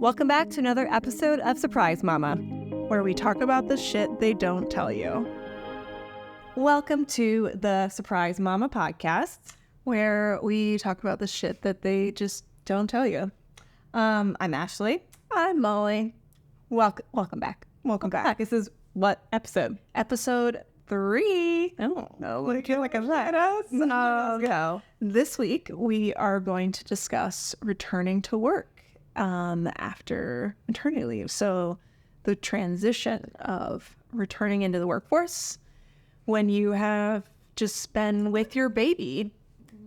Welcome back to another episode of Surprise Mama, where we talk about the shit they don't tell you. Welcome to the Surprise Mama podcast, where we talk about the shit that they just don't tell you. I'm Ashley. I'm Molly. Welcome back. Welcome back. This is what episode? Episode 3. Oh, no, I feel like I'm let us. Let's go. This week, we are going to discuss returning to work after maternity leave. So the transition of returning into the workforce when you have just been with your baby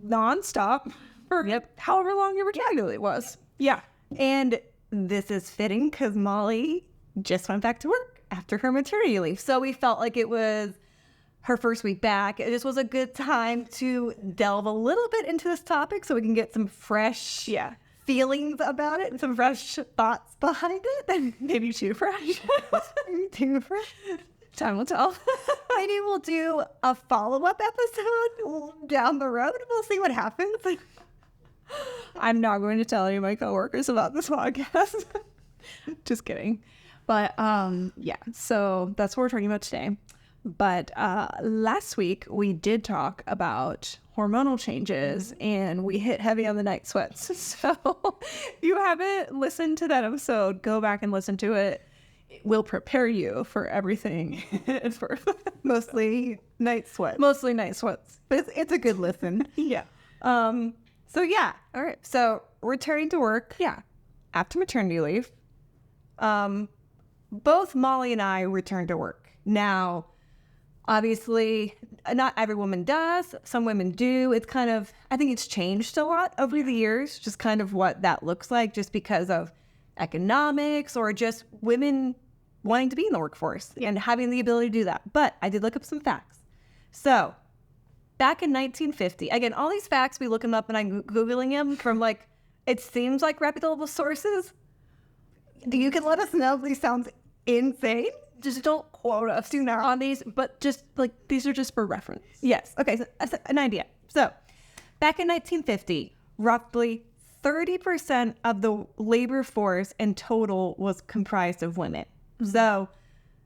nonstop for however long your maternity leave was. Yeah. And this is fitting because Molly just went back to work after her maternity leave. So we felt like it was her first week back. It just was a good time to delve a little bit into this topic so we can get some fresh feelings about it and some fresh thoughts behind it. And maybe too fresh. Too fresh. Time will tell. Maybe we'll do a follow-up episode down the road and we'll see what happens. I'm not going to tell any of my coworkers about this podcast. Just kidding. But so that's what we're talking about today. But last week we did talk about hormonal changes and we hit heavy on the night sweats. So if you haven't listened to that episode, go back and listen to it. It will prepare you for everything. Mostly night sweats. But it's a good listen. Yeah. So yeah. All right. So returning to work. Yeah. After maternity leave. Both Molly and I returned to work. Now, obviously, not every woman does. Some women do. It's kind of, I think it's changed a lot over the years, just kind of what that looks like, just because of economics or just women wanting to be in the workforce and having the ability to do that. But I did look up some facts. So back in 1950, again, all these facts, we look them up and I'm Googling them from it seems like reputable sources. You can let us know if these sounds insane. Just don't quote us on these, but just these are just for reference. Yes. Okay. So that's an idea. So back in 1950, roughly 30% of the labor force in total was comprised of women. Mm-hmm. So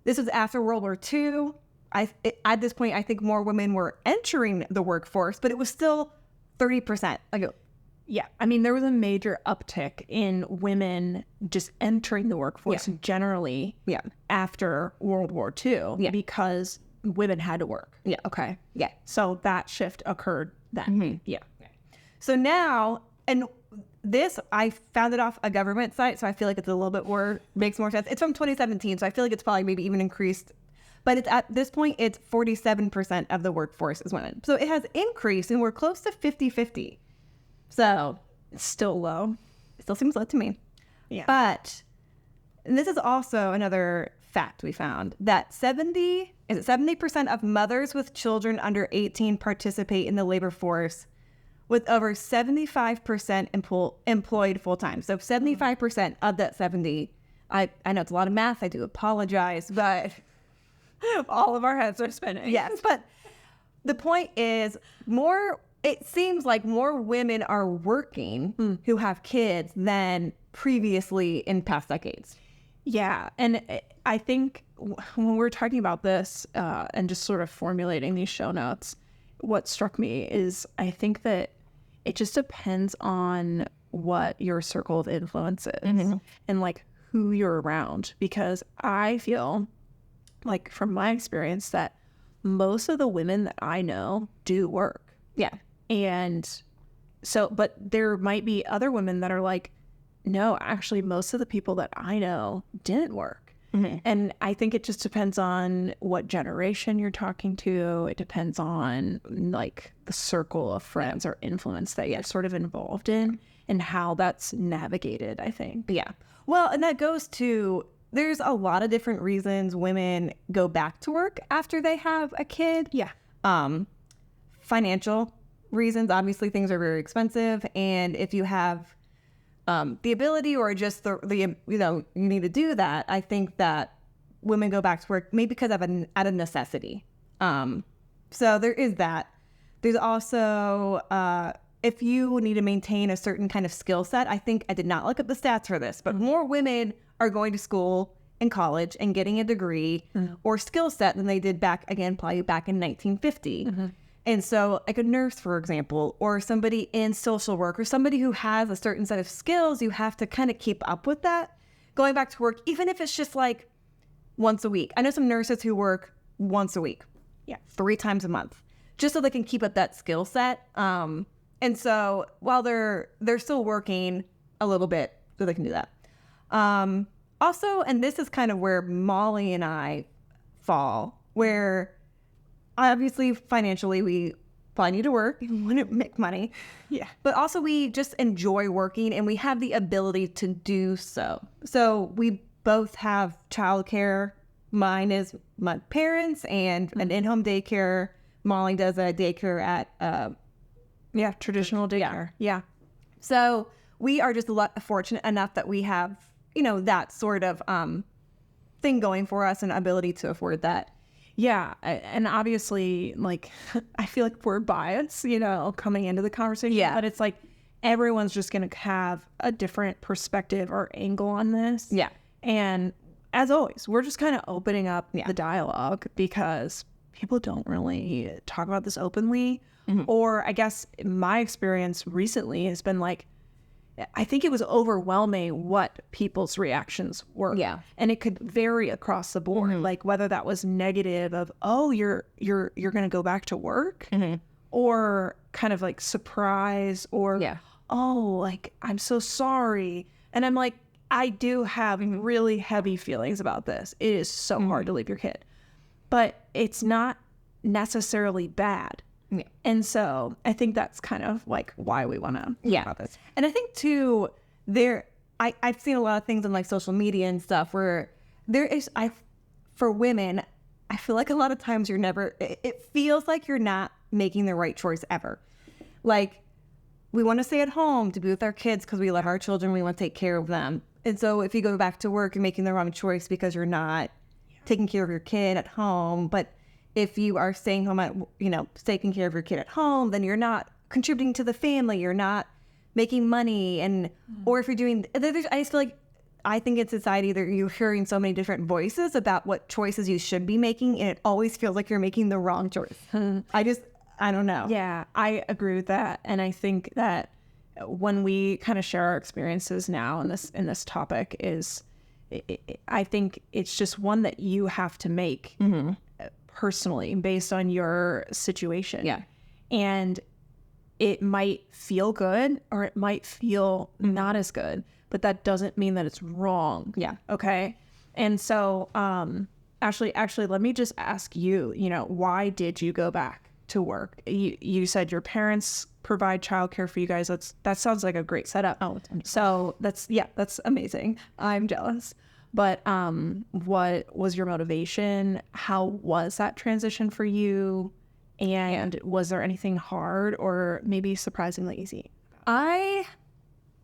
this was after World War II. At this point, I think more women were entering the workforce, but it was still 30%. Yeah, I mean, there was a major uptick in women just entering the workforce generally after World War II because women had to work. Yeah. Okay. Yeah. So that shift occurred then. Mm-hmm. Yeah. So now, and this, I found it off a government site, so I feel like it's a little bit more, makes more sense. It's from 2017, so I feel like it's probably maybe even increased. But it's at this point, it's 47% of the workforce is women. So it has increased, and we're close to 50-50. So it's still low. It still seems low to me. Yeah. But and this is also another fact we found that 70% of mothers with children under 18 participate in the labor force, with over 75% employed full time. So 75% of that 70. I know it's a lot of math. I do apologize, but all of our heads are spinning. Yes, but the point is it seems like more women are working who have kids than previously in past decades. Yeah. And I think when we're talking about this and just sort of formulating these show notes, what struck me is I think that it just depends on what your circle of influence is and who you're around. Because I feel like from my experience that most of the women that I know do work. Yeah. And so, but there might be other women that are like, no, actually, most of the people that I know didn't work. Mm-hmm. And I think it just depends on what generation you're talking to. It depends on the circle of friends or influence that you're sort of involved in and how that's navigated, I think. Yeah. Well, and that goes to, there's a lot of different reasons women go back to work after they have a kid. Yeah. Financial reasons, obviously things are very expensive, and if you have the ability or just the you need to do that, I think that women go back to work maybe because of out of necessity. So there is that. There's also if you need to maintain a certain kind of skill set, I think I did not look at the stats for this, but more women are going to school and college and getting a degree or skill set than they did probably back in 1950. And so like a nurse, for example, or somebody in social work or somebody who has a certain set of skills, you have to kind of keep up with that. Going back to work, even if it's just like once a week. I know some nurses who work once a week. Yeah. 3 times a month, just so they can keep up that skill set. And so while they're still working a little bit, so they can do that. Also, and this is kind of where Molly and I fall, where obviously financially we probably need to work, we want to make money. Yeah. But also we just enjoy working and we have the ability to do so. So we both have childcare. Mine is my parents and an in-home daycare. Molly does a daycare at traditional daycare. Yeah. So we are just fortunate enough that we have, that sort of thing going for us and ability to afford that. Yeah. And obviously, like, I feel like we're biased, coming into the conversation. Yeah. But it's like everyone's just going to have a different perspective or angle on this. Yeah. And as always, we're just kind of opening up the dialogue because people don't really talk about this openly. Or I guess my experience recently has been like, I think it was overwhelming what people's reactions were. Yeah. And it could vary across the board, like whether that was negative of, oh, you're going to go back to work, or kind of like surprise, or, oh, like, I'm so sorry. And I'm like, I do have really heavy feelings about this. It is so hard to leave your kid, but it's not necessarily bad. Yeah. And so I think that's kind of like why we want to talk about this. And I think too, I've seen a lot of things on like social media and stuff where for women, I feel like a lot of times it feels like you're not making the right choice ever. Like we want to stay at home to be with our kids because we love our children. We want to take care of them. And so if you go back to work, you're making the wrong choice because you're not taking care of your kid at home. But if you are staying home taking care of your kid at home, then you're not contributing to the family. You're not making money. And, or if you're doing, I just feel like, I think in society that you're hearing so many different voices about what choices you should be making. And it always feels like you're making the wrong choice. I don't know. Yeah, I agree with that. And I think that when we kind of share our experiences now in this topic I think it's just one that you have to make personally based on your situation. Yeah. And it might feel good or it might feel not as good, but that doesn't mean that it's wrong. Yeah. Okay. And so, actually, let me just ask you, why did you go back to work? You said your parents provide childcare for you guys. That sounds like a great setup. Oh, so that's amazing. I'm jealous. But what was your motivation? How was that transition for you? And was there anything hard or maybe surprisingly easy? I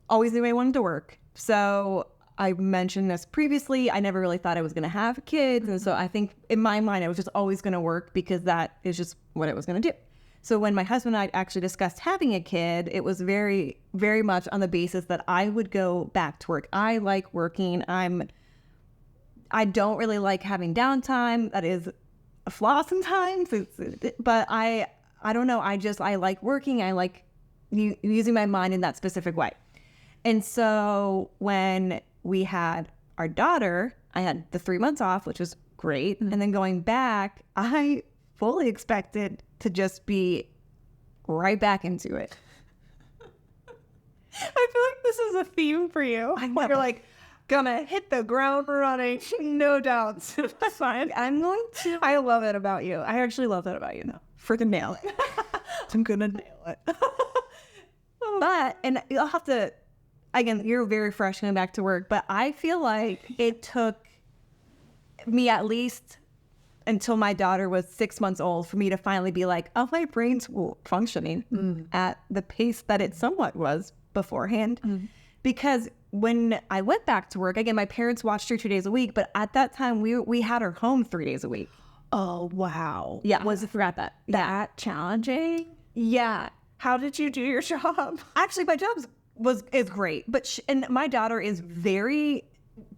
always knew I wanted to work. So I mentioned this previously. I never really thought I was going to have kids. And so I think in my mind, I was just always going to work because that is just what I was going to do. So when my husband and I actually discussed having a kid, it was very, very much on the basis that I would go back to work. I like working. I don't really like having downtime. That is a flaw sometimes. But I don't know. I like working. I like using my mind in that specific way. And so when we had our daughter, I had the 3 months off, which was great. And then going back, I fully expected to just be right back into it. I feel like this is a theme for you. You're like, gonna hit the ground running, no doubts. That's fine. I'm going to. I love it about you. I actually love that about you, though. Freaking nail it. I'm gonna nail it. But, and you'll have to, again, you're very fresh going back to work, but I feel like it took me at least until my daughter was 6 months old for me to finally be like, oh, my brain's functioning at the pace that it somewhat was beforehand. Because when I went back to work, again, my parents watched her 2 days a week, but at that time we had her home 3 days a week. Oh, wow. Yeah. I forgot that. That challenging? Yeah. How did you do your job? Actually, my job is great, but and my daughter is very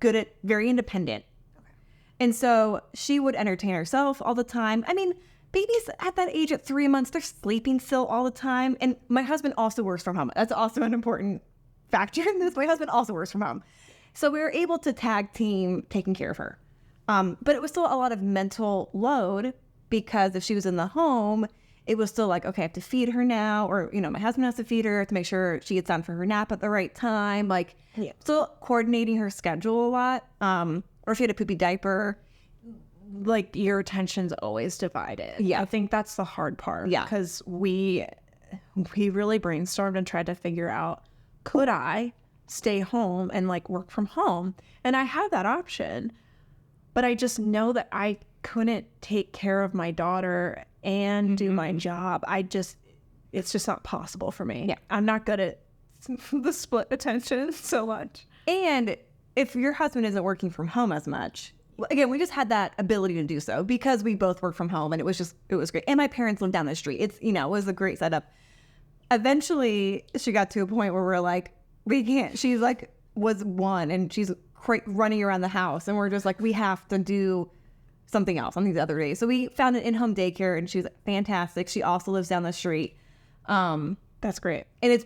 good at very independent. And so she would entertain herself all the time. I mean, babies at that age at 3 months, they're sleeping still all the time. And my husband also works from home. That's also an important factor in this. My husband also works from home. So we were able to tag team taking care of her. But it was still a lot of mental load because if she was in the home, it was still like, okay, I have to feed her now. Or, my husband has to feed her to make sure she gets down for her nap at the right time. Like, still coordinating her schedule a lot. Or if she had a poopy diaper. Like, your attention's always divided. Yeah. I think that's the hard part. Yeah. Because we really brainstormed and tried to figure out, could I stay home and like work from home? And I had that option, but I just know that I couldn't take care of my daughter and do my job. It's just not possible for me. Yeah. I'm not good at the split attention so much. And if your husband isn't working from home as much, again, we just had that ability to do so because we both work from home, and it was great. And my parents lived down the street. It was a great setup. Eventually, she got to a point where we're like, we can't. She's like, was one, and she's running around the house, and we're just like, we have to do something else on these other days. So we found an in-home daycare, and she's fantastic. She also lives down the street. That's great. And it's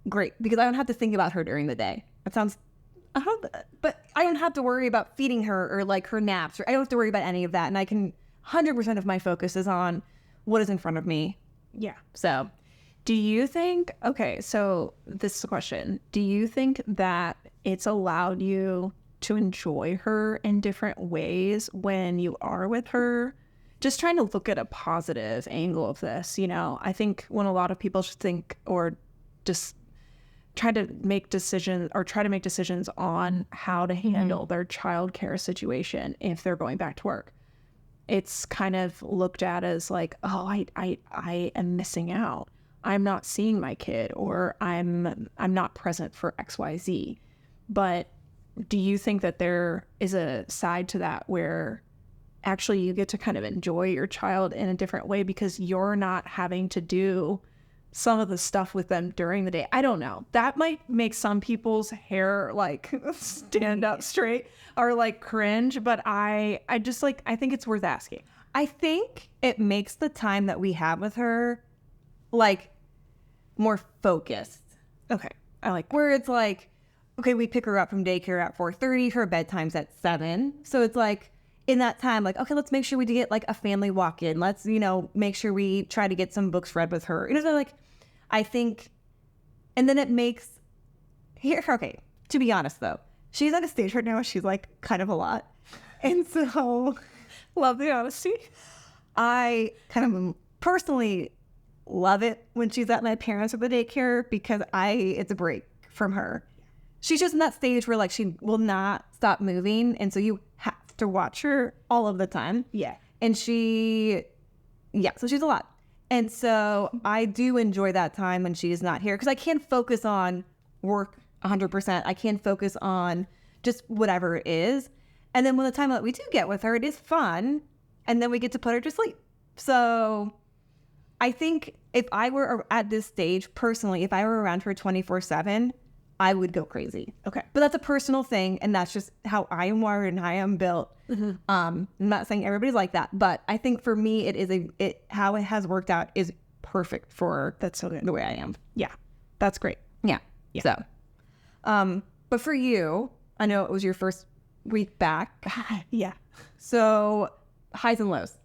great because I don't have to think about her during the day. That sounds... but I don't have to worry about feeding her or like her naps, or I don't have to worry about any of that. And I can 100% of my focus is on what is in front of me. Yeah. So do you think, okay, so this is a question. Do you think that it's allowed you to enjoy her in different ways when you are with her? Just trying to look at a positive angle of this, I think when a lot of people should think or just try to make decisions on how to handle their childcare situation if they're going back to work, it's kind of looked at as like, oh, I am missing out. I'm not seeing my kid, or I'm not present for XYZ. But do you think that there is a side to that where actually you get to kind of enjoy your child in a different way because you're not having to do some of the stuff with them during the day? I don't know. That might make some people's hair like stand up straight or like cringe, but I just like, I think it's worth asking. I think it makes the time that we have with her like more focused. Okay. I like that. Where it's like, okay, we pick her up from daycare at 4:30, her bedtime's at 7. So it's like in that time, like, okay, let's make sure we get like a family walk in. Let's, make sure we try to get some books read with her. Like, I think, and then it makes, okay, to be honest though, she's at a stage right now where she's like kind of a lot. And so, love the honesty. I kind of personally love it when she's at my parents' or the daycare because it's a break from her. She's just in that stage where like she will not stop moving. And so you have to watch her all of the time. Yeah. And so she's a lot. And so I do enjoy that time when she is not here because I can focus on work 100%. I can focus on just whatever it is. And then when the time that we do get with her, it is fun. And then we get to put her to sleep. So I think if I were at this stage, personally, if I were around her 24/7, I would go crazy. Okay. But that's a personal thing. And that's just how I am wired and how I am built. I'm not saying everybody's like that, but I think for me, how it has worked out is perfect for that's so good. The way I am. Yeah. That's great. Yeah. So, but for you, I know it was your first week back. Yeah. So highs and lows.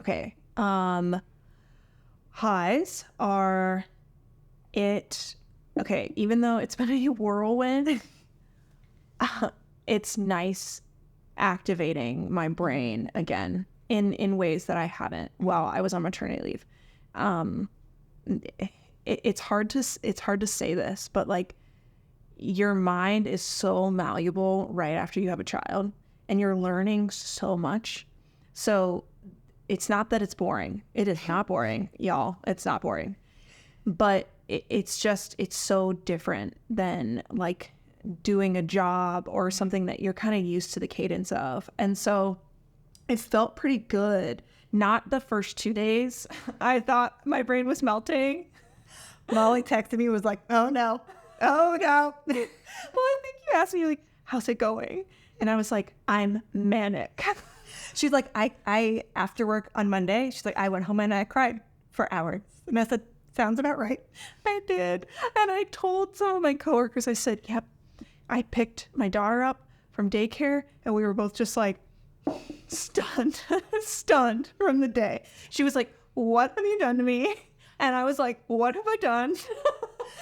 Okay. Highs are okay, even though it's been a whirlwind, it's nice activating my brain again in ways that I haven't while I was on maternity leave. It's hard to say this, but like your mind is so malleable right after you have a child and you're learning so much. So it's not that it's boring. It is not boring, y'all. It's not boring. But it's so different than like doing a job or something that you're kind of used to the cadence of. And so it felt pretty good not the first 2 days. I thought my brain was melting. Molly texted me, was like, oh no. Oh no. Well, I think you asked me, like, how's it going? And I was like, I'm manic. She's like, I after work on Monday, she's like, I went home and I cried for hours. And I said, sounds about right. I did. And I told some of my coworkers, I said, yep, I picked my daughter up from daycare and we were both just like stunned from the day. She was like, what have you done to me? And I was like, what have I done?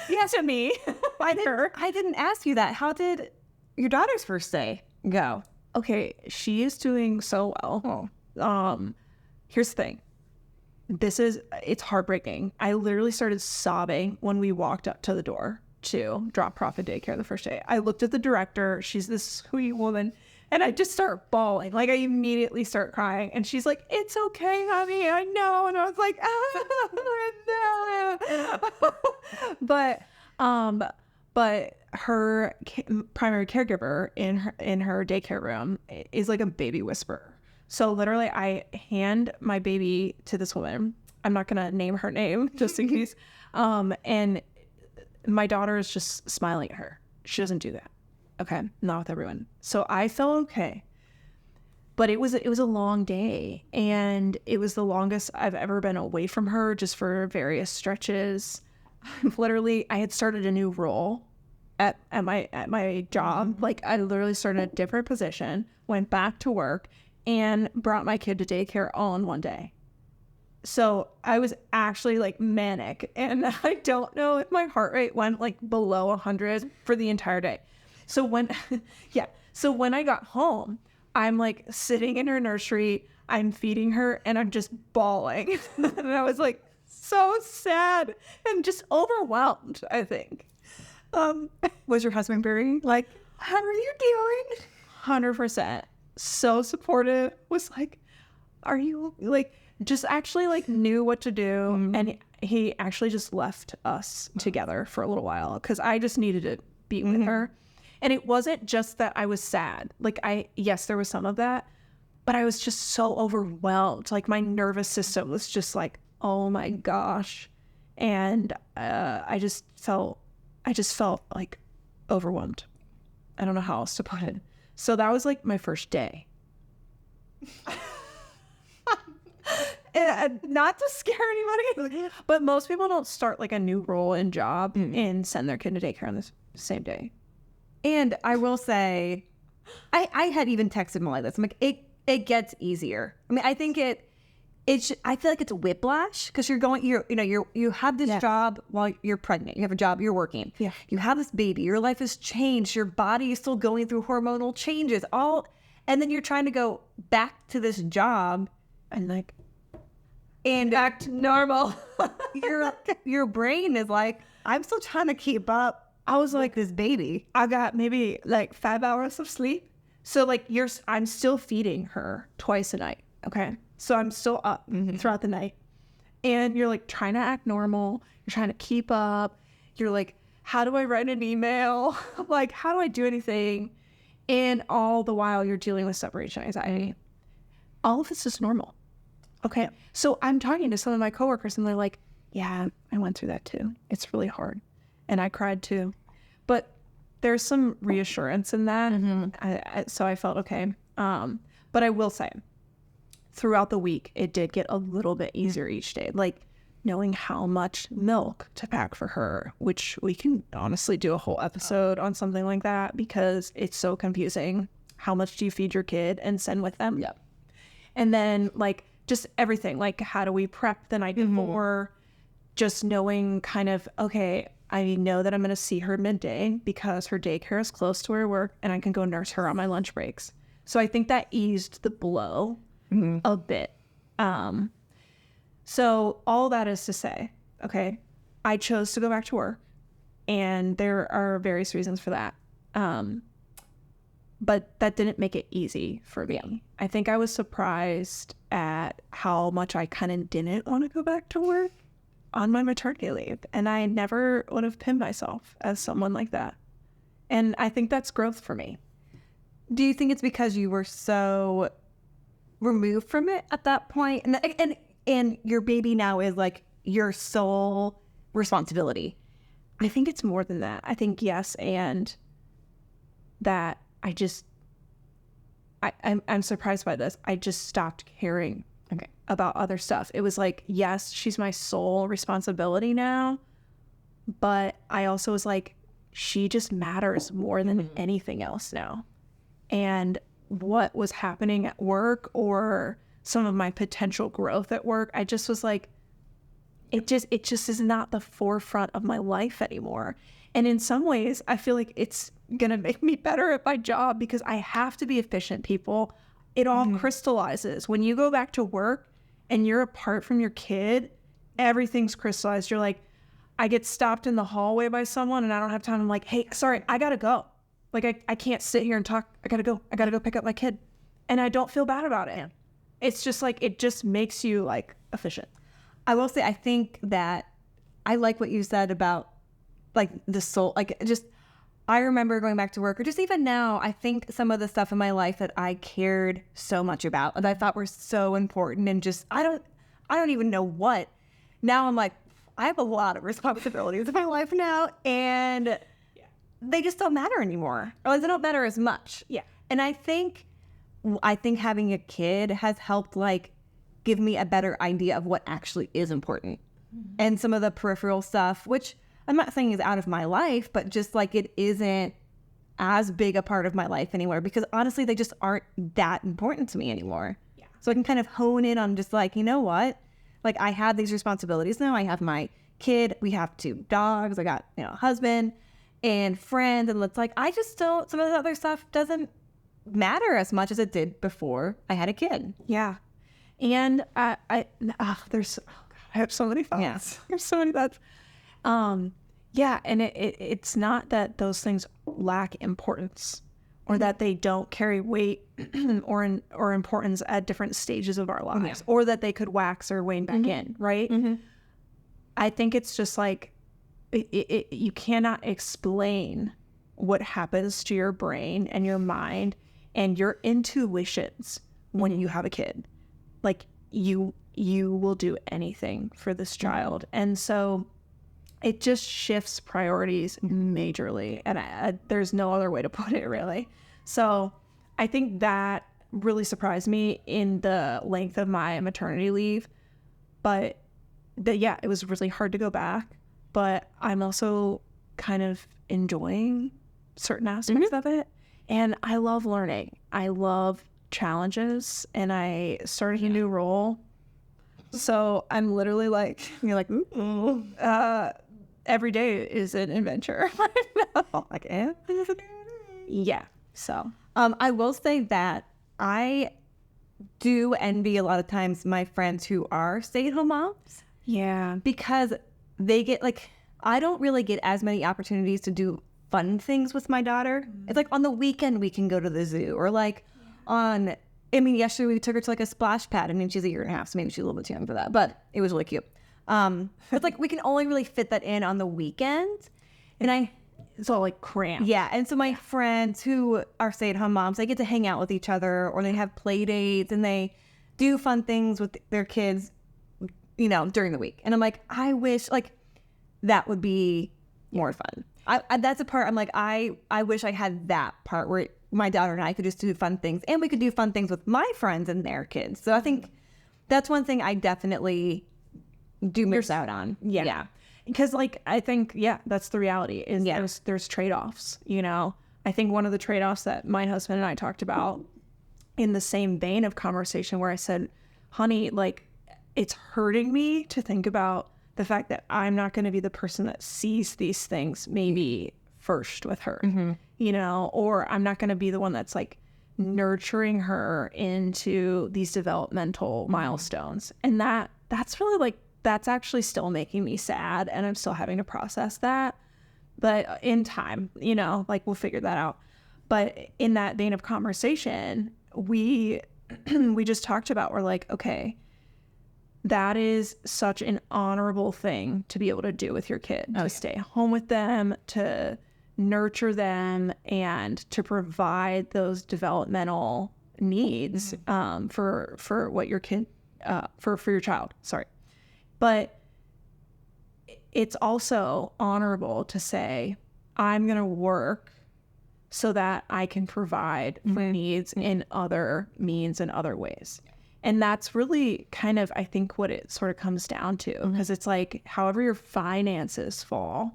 Yes, to me. By her. I didn't ask you that. How did your daughter's first day go? Okay, she is doing so well. Here's the thing. It's heartbreaking. I literally started sobbing when we walked up to the door to drop her off at daycare the first day. I looked at the director. She's this sweet woman. And I just start bawling. Like, I immediately start crying. And she's like, it's okay, honey. I know. And I was like, no. But her primary caregiver in her daycare room is like a baby whisperer. So literally, I hand my baby to this woman. I'm not going to name her name just in case. And my daughter is just smiling at her. She doesn't do that. Okay, not with everyone. So I felt okay. But it was a long day, and it was the longest I've ever been away from her, just for various stretches. Literally, I had started a new role at my job. Like, I literally started a different position, went back to work, and brought my kid to daycare all in one day. So I was actually like manic, and I don't know if my heart rate went like below 100 for the entire day. So when I got home, I'm like sitting in her nursery, I'm feeding her, and I'm just bawling. And I was like so sad and just overwhelmed, I think. Was your husband very like, how are you doing? 100%. So supportive. Was like, are you like, just actually like knew what to do. Mm-hmm. And he actually just left us together for a little while because I just needed to be with her. And it wasn't just that I was sad. Like, yes, there was some of that, but I was just so overwhelmed. Like, my nervous system was just like, oh my gosh. And I just felt like overwhelmed. I don't know how else to put it. So that was like my first day. And not to scare anybody, but most people don't start like a new role and job and send their kid to daycare on the same day. And I will say, I had even texted Molly this. I'm like, it gets easier. I mean, I think I feel like it's a whiplash because you have this job while you're pregnant. You have a job, you're working. Yeah. You have this baby. Your life has changed. Your body is still going through hormonal changes. And then you're trying to go back to this job and act normal. your brain is like, I'm still trying to keep up. I was like, this baby. I got maybe like 5 hours of sleep. So like I'm still feeding her twice a night. Okay. So I'm still up throughout the night. And you're like trying to act normal. You're trying to keep up. You're like, how do I write an email? Like, how do I do anything? And all the while you're dealing with separation anxiety. All of this is normal. Okay. So I'm talking to some of my coworkers and they're like, yeah, I went through that too. It's really hard. And I cried too. But there's some reassurance in that. So I felt okay. But I will say, throughout the week, it did get a little bit easier each day. Like knowing how much milk to pack for her, which we can honestly do a whole episode on something like that because it's so confusing. How much do you feed your kid and send with them? Yep. And then like just everything, like how do we prep the night before? Just knowing kind of, okay, I know that I'm going to see her midday because her daycare is close to where I work and I can go nurse her on my lunch breaks. So I think that eased the blow a bit. So all that is to say, okay, I chose to go back to work and there are various reasons for that. But that didn't make it easy for me. I think I was surprised at how much I kind of didn't want to go back to work on my maternity leave. And I never would have pinned myself as someone like that. And I think that's growth for me. Do you think it's because you were so removed from it at that point. And your baby now is like your sole responsibility. I think it's more than that. I think yes, and that I'm surprised by this. I just stopped caring about other stuff. It was like, yes, she's my sole responsibility now, but I also was like, she just matters more than anything else now. And what was happening at work or some of my potential growth at work, I just was like, it just is not the forefront of my life anymore. And in some ways, I feel like it's gonna make me better at my job because I have to be efficient, people. It all crystallizes. When you go back to work and you're apart from your kid, everything's crystallized. You're like, I get stopped in the hallway by someone and I don't have time. I'm like, hey, sorry, I gotta go. Like, I can't sit here and talk. I gotta go pick up my kid. And I don't feel bad about it. Yeah. It's just like, it just makes you like efficient. I will say, I think that I like what you said about like the soul, like just, I remember going back to work, or just even now, I think some of the stuff in my life that I cared so much about that I thought were so important, and just, I don't even know what. Now I'm like, I have a lot of responsibilities in my life now, and they just don't matter anymore, or they don't matter as much. Yeah. And I think having a kid has helped like give me a better idea of what actually is important. And some of the peripheral stuff, which I'm not saying is out of my life, but just like it isn't as big a part of my life anymore, because honestly, they just aren't that important to me anymore. Yeah. So I can kind of hone in on just like, you know what? Like, I have these responsibilities now. I have my kid. We have 2 dogs. I got, a husband and friends. And it's like, I just don't, some of the other stuff doesn't matter as much as it did before I had a kid. Yeah. And I have so many thoughts. Yeah. There's so many thoughts. Yeah, and it's not that those things lack importance or that they don't carry weight or importance at different stages of our lives, or that they could wax or wane back in, right? I think it's just like you cannot explain what happens to your brain and your mind and your intuitions when you have a kid. Like, you will do anything for this child. And so it just shifts priorities majorly. And there's no other way to put it, really. So I think that really surprised me in the length of my maternity leave. But it was really hard to go back. But I'm also kind of enjoying certain aspects of it. And I love learning. I love challenges. And I started a new role. So I'm literally like, you're like, ooh, every day is an adventure. Like, yeah. So, I will say that I do envy a lot of times my friends who are stay-at-home moms. Yeah. Because they get like, I don't really get as many opportunities to do fun things with my daughter. It's like on the weekend we can go to the zoo, or like yesterday we took her to like a splash pad. I mean, she's 1.5 years, so maybe she's a little bit too young for that, but it was really cute. It's like we can only really fit that in on the weekends. And it's all like cramped. Yeah. And so my friends who are stay-at-home moms, they get to hang out with each other, or they have play dates and they do fun things with their kids, during the week. And I'm like, I wish like that would be more fun. That's a part I'm like, I wish I had that part where my daughter and I could just do fun things, and we could do fun things with my friends and their kids. So I think that's one thing I definitely do miss out on. Yeah. Because I think, that's the reality is there's trade-offs, I think one of the trade-offs that my husband and I talked about in the same vein of conversation, where I said, honey, like, it's hurting me to think about the fact that I'm not going to be the person that sees these things maybe first with her, or I'm not going to be the one that's like nurturing her into these developmental milestones. And that's really like, that's actually still making me sad, and I'm still having to process that. But in time, like, we'll figure that out. But in that vein of conversation, we just talked about, we're like, okay, that is such an honorable thing to be able to do with your kid, to stay home with them, to nurture them, and to provide those developmental needs for what your kid for your child. Sorry, but it's also honorable to say, I'm going to work so that I can provide for needs in other means and other ways. And that's really kind of, I think, what it sort of comes down to, because it's like, however your finances fall,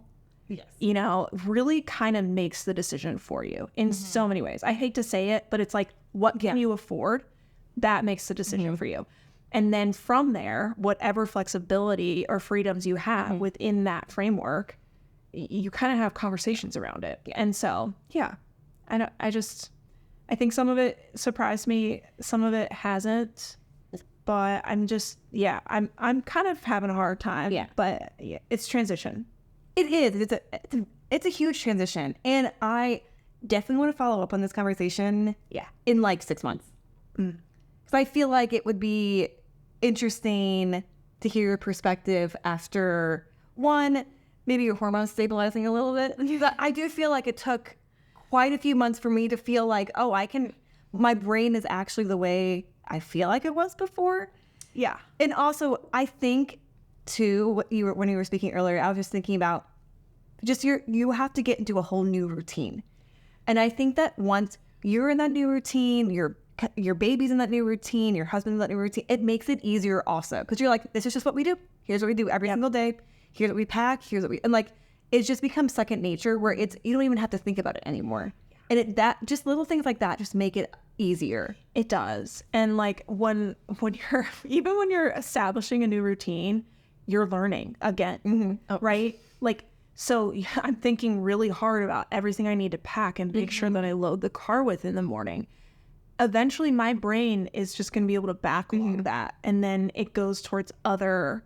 you know, really kind of makes the decision for you in so many ways. I hate to say it, but it's like, what can you afford? That makes the decision for you. And then from there, whatever flexibility or freedoms you have within that framework, you kind of have conversations around it. And so, yeah, I think some of it surprised me, some of it hasn't, but I'm kind of having a hard time. Yeah, but it's transition. It is. It's a huge transition, and I definitely want to follow up on this conversation. Yeah, in like 6 months, because I feel like it would be interesting to hear your perspective after one, maybe your hormones stabilizing a little bit. I do feel like it took quite a few months for me to feel like, my brain is actually the way I feel like it was before. Yeah. And also, I think too, when you were speaking earlier, I was just thinking about just you have to get into a whole new routine. And I think that once you're in that new routine, your baby's in that new routine, your husband's in that new routine, it makes it easier also. Because you're like, this is just what we do. Here's what we do every single day. Here's what we pack. And like, it just becomes second nature where you don't even have to think about it anymore. And just little things like that just make it easier. It does. And like when you're establishing a new routine, you're learning again, right? Like, so I'm thinking really hard about everything I need to pack and make sure that I load the car with in the morning. Eventually my brain is just going to be able to backlog that, and then it goes towards other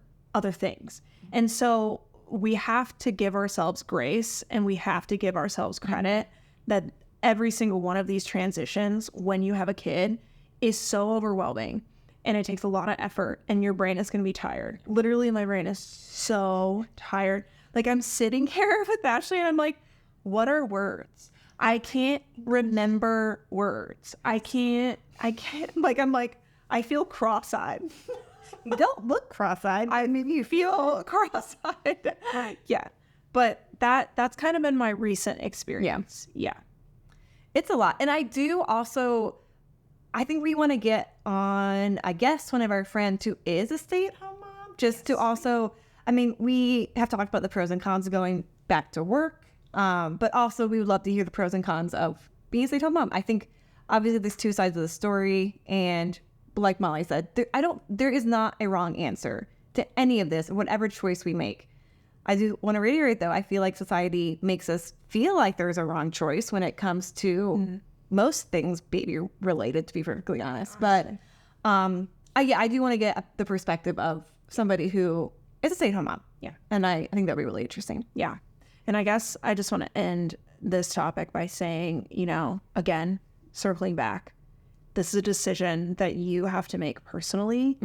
things. And so we have to give ourselves grace, and we have to give ourselves credit that every single one of these transitions when you have a kid is so overwhelming, and it takes a lot of effort, and your brain is going to be tired. Literally, my brain is so tired. Like, I'm sitting here with Ashley and I'm like, what are words? I can't remember words. I can't, like, I'm like, I feel cross-eyed. You don't look cross-eyed. Maybe you feel cross-eyed. Yeah. But that's kind of been my recent experience. Yeah. It's a lot. And I think we want to get on, I guess, one of our friends who is a stay-at-home mom, to also, we have talked about the pros and cons of going back to work. But also we would love to hear the pros and cons of being a stay-at-home mom. I think obviously there's two sides of the story, and like Molly said, there is not a wrong answer to any of this, whatever choice we make. I do want to reiterate though, I feel like society makes us feel like there's a wrong choice when it comes to most things baby related, to be perfectly honest. But I do want to get the perspective of somebody who is a stay-at-home mom. Yeah. And I think that'd be really interesting. Yeah. And I guess I just want to end this topic by saying, again, circling back, this is a decision that you have to make personally.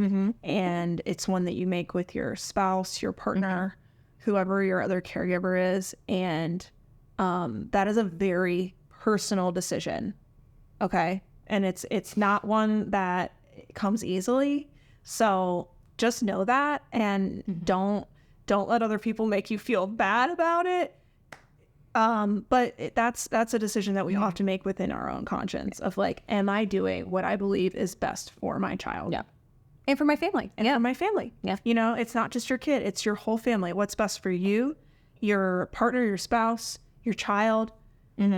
And it's one that you make with your spouse, your partner, whoever your other caregiver is. And that is a very personal decision. Okay. And it's not one that comes easily. So just know that, and don't let other people make you feel bad about it. But that's a decision that we all have to make within our own conscience of like, am I doing what I believe is best for my child? Yeah. And for my family. And for my family. Yeah. It's not just your kid, it's your whole family. What's best for you, your partner, your spouse, your child,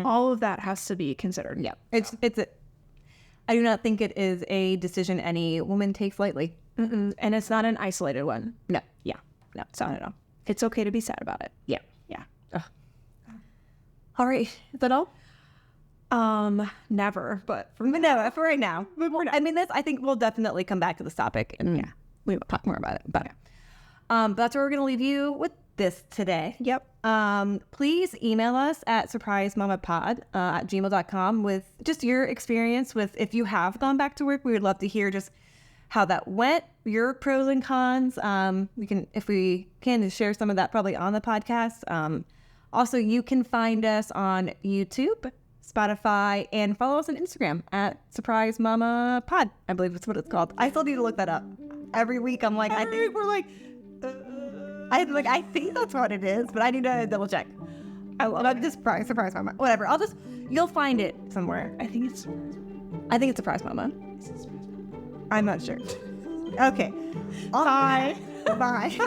all of that has to be considered. Yeah. I do not think it is a decision any woman takes lightly. And it's not an isolated one. No. Yeah. No, it's not at all. It's okay to be sad about it. Yeah. Yeah. All right. Is that all? Never, but for right now. I think we'll definitely come back to this topic, and we will talk more about it. But that's where we're going to leave you with this today. Yep. Please email us at surprisemommapod at gmail.com with just your experience with, if you have gone back to work. We would love to hear just how that went, your pros and cons. We can, if we can, share some of that probably on the podcast. Also, you can find us on YouTube, Spotify, and follow us on Instagram at surprisemommapod. I believe that's what it's called. I still need to look that up. Every week I'm like, I think we're like, I think that's what it is, but I need to double check. I love this surprise mama. Whatever. You'll find it somewhere. I think it's surprise mama. I'm not sure. Okay. Bye. Bye.